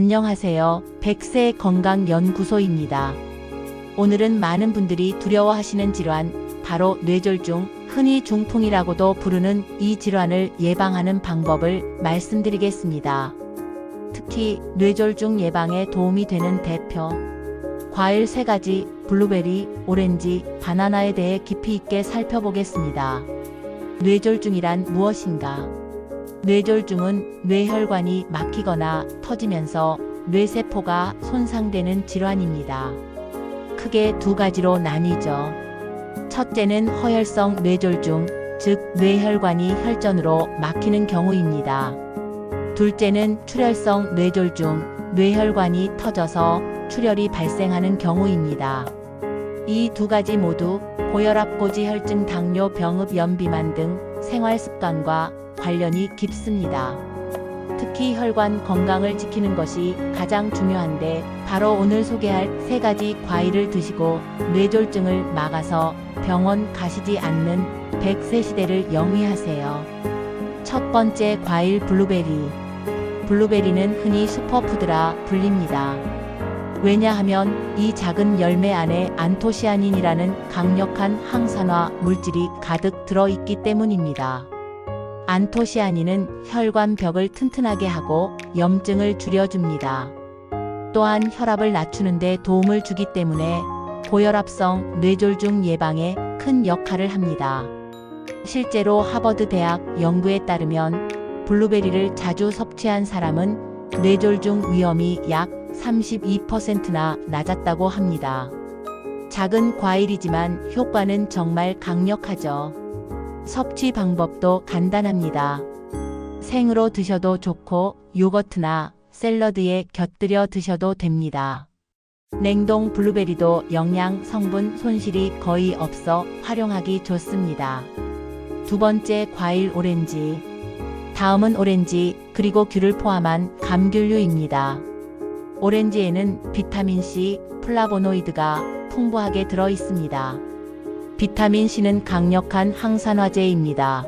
안녕하세요. 백세 건강연구소입니다. 오늘은 많은 분들이 두려워하시는 질환, 바로 뇌졸중, 흔히 중풍이라고도 부르는 이 질환을 예방하는 방법을 말씀드리겠습니다. 특히 뇌졸중 예방에 도움이 되는 대표 과일 3가지, 블루베리, 오렌지, 바나나에 대해 깊이 있게 살펴보겠습니다. 뇌졸중이란 무엇인가? 뇌졸중은 뇌혈관이 막히거나 터지면서 뇌세포가 손상되는 질환입니다. 크게 2가지로 나뉘죠. 첫째는 허혈성 뇌졸중, 즉 뇌혈관이 혈전으로 막히는 경우입니다. 둘째는 출혈성 뇌졸중, 뇌혈관이 터져서 출혈이 발생하는 경우입니다. 이 2가지 모두 고혈압, 고지혈증, 당뇨, 병흡, 연비만 등 생활습관과 관련이 깊습니다. 특히 혈관 건강을 지키는 것이 가장 중요한데 바로 오늘 소개할 3가지 과일을 드시고 뇌졸중을 막아서 병원 가시지 않는 100세 시대를 영위하세요. 첫 번째 과일 블루베리. 블루베리는 흔히 슈퍼푸드라 불립니다. 왜냐하면 이 작은 열매 안에 안토시아닌이라는 강력한 항산화 물질이 가득 들어있기 때문입니다. 안토시아닌은 혈관벽을 튼튼하게 하고 염증을 줄여줍니다. 또한 혈압을 낮추는 데 도움을 주기 때문에 고혈압성 뇌졸중 예방에 큰 역할을 합니다. 실제로 하버드 대학 연구에 따르면 블루베리를 자주 섭취한 사람은 뇌졸중 위험이 약 32%나 낮았다고 합니다. 작은 과일이지만 효과는 정말 강력하죠. 섭취 방법도 간단합니다. 생으로 드셔도 좋고 요거트나 샐러드에 곁들여 드셔도 됩니다. 냉동 블루베리도 영양 성분 손실이 거의 없어 활용하기 좋습니다. 2번째 과일 오렌지. 다음은 오렌지 그리고 귤을 포함한 감귤류입니다. 오렌지에는 비타민C, 플라보노이드가 풍부하게 들어 있습니다. 비타민C는 강력한 항산화제입니다.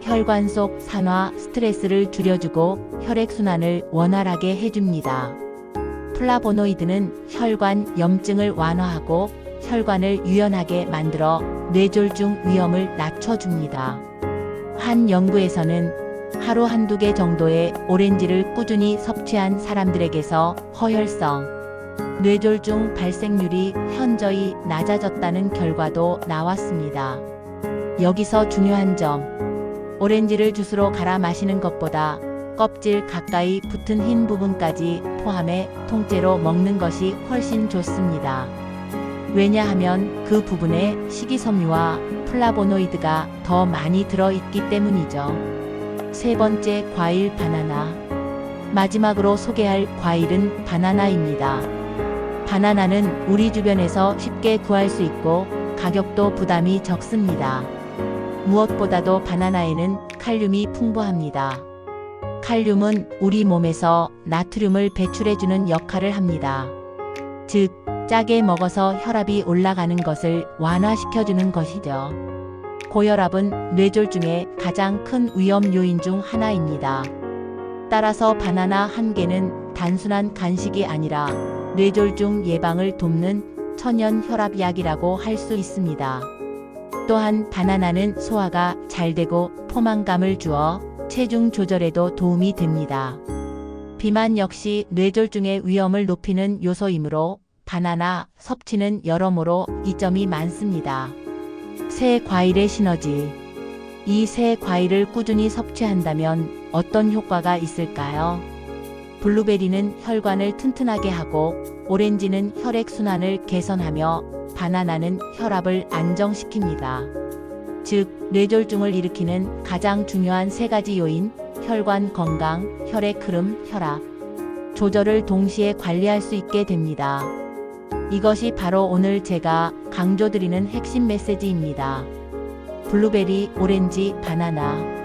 혈관 속 산화, 스트레스를 줄여주고 혈액순환을 원활하게 해줍니다. 플라보노이드는 혈관 염증을 완화하고 혈관을 유연하게 만들어 뇌졸중 위험을 낮춰줍니다. 한 연구에서는 하루 1~2개 정도의 오렌지를 꾸준히 섭취한 사람들에게서 허혈성 뇌졸중 발생률이 현저히 낮아졌다는 결과도 나왔습니다. 여기서 중요한 점, 오렌지를 주스로 갈아 마시는 것보다 껍질 가까이 붙은 흰 부분까지 포함해 통째로 먹는 것이 훨씬 좋습니다. 왜냐하면 그 부분에 식이섬유와 플라보노이드가 더 많이 들어있기 때문이죠. 3번째 과일 바나나. 마지막으로 소개할 과일은 바나나입니다. 바나나는 우리 주변에서 쉽게 구할 수 있고 가격도 부담이 적습니다. 무엇보다도 바나나에는 칼륨이 풍부합니다. 칼륨은 우리 몸에서 나트륨을 배출해주는 역할을 합니다. 즉, 짜게 먹어서 혈압이 올라가는 것을 완화시켜주는 것이죠. 고혈압은 뇌졸중의 가장 큰 위험 요인 중 하나입니다. 따라서 바나나 1개는 단순한 간식이 아니라 뇌졸중 예방을 돕는 천연 혈압약이라고 할 수 있습니다. 또한 바나나는 소화가 잘 되고 포만감을 주어 체중 조절에도 도움이 됩니다. 비만 역시 뇌졸중의 위험을 높이는 요소이므로 바나나 섭취는 여러모로 이점이 많습니다. 새 과일의 시너지. 이 새 과일을 꾸준히 섭취한다면 어떤 효과가 있을까요? 블루베리는 혈관을 튼튼하게 하고 오렌지는 혈액순환을 개선하며 바나나는 혈압을 안정시킵니다. 즉, 뇌졸중을 일으키는 가장 중요한 3가지 요인, 혈관 건강, 혈액 흐름, 혈압 조절을 동시에 관리할 수 있게 됩니다. 이것이 바로 오늘 제가 강조드리는 핵심 메시지입니다. 블루베리, 오렌지, 바나나.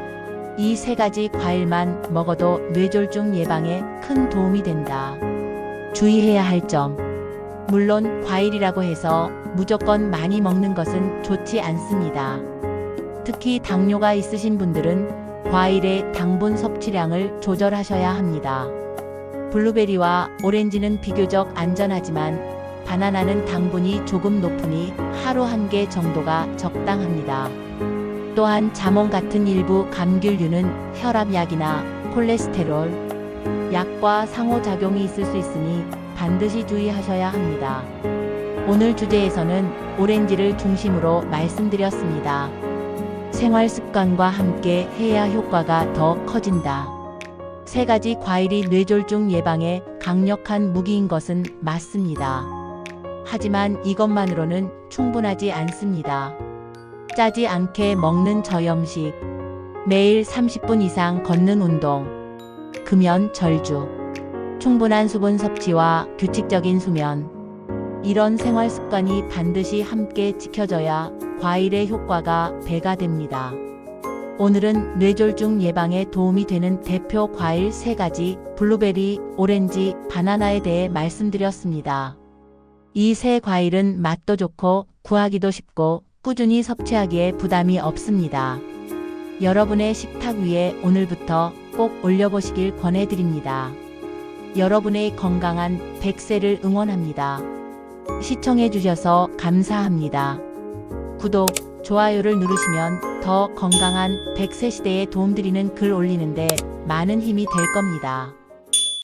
이 3가지 과일만 먹어도 뇌졸중 예방에 큰 도움이 된다. 주의해야 할 점. 물론 과일이라고 해서 무조건 많이 먹는 것은 좋지 않습니다. 특히 당뇨가 있으신 분들은 과일의 당분 섭취량을 조절하셔야 합니다. 블루베리와 오렌지는 비교적 안전하지만 바나나는 당분이 조금 높으니 하루 한 개 정도가 적당합니다. 또한 자몽 같은 일부 감귤류는 혈압약이나 콜레스테롤 약과 상호작용이 있을 수 있으니 반드시 주의하셔야 합니다. 오늘 주제에서는 오렌지를 중심으로 말씀드렸습니다. 생활 습관과 함께 해야 효과가 더 커진다. 세 가지 과일이 뇌졸중 예방에 강력한 무기인 것은 맞습니다. 하지만 이것만으로는 충분하지 않습니다. 짜지 않게 먹는 저염식, 매일 30분 이상 걷는 운동, 금연 절주, 충분한 수분 섭취와 규칙적인 수면, 이런 생활 습관이 반드시 함께 지켜져야 과일의 효과가 배가 됩니다. 오늘은 뇌졸중 예방에 도움이 되는 대표 과일 3가지, 블루베리, 오렌지, 바나나에 대해 말씀드렸습니다. 이 세 과일은 맛도 좋고 구하기도 쉽고 꾸준히 섭취하기에 부담이 없습니다. 여러분의 식탁 위에 오늘부터 꼭 올려보시길 권해드립니다. 여러분의 건강한 100세를 응원합니다. 시청해주셔서 감사합니다. 구독, 좋아요를 누르시면 더 건강한 100세 시대에 도움드리는 글 올리는데 많은 힘이 될 겁니다.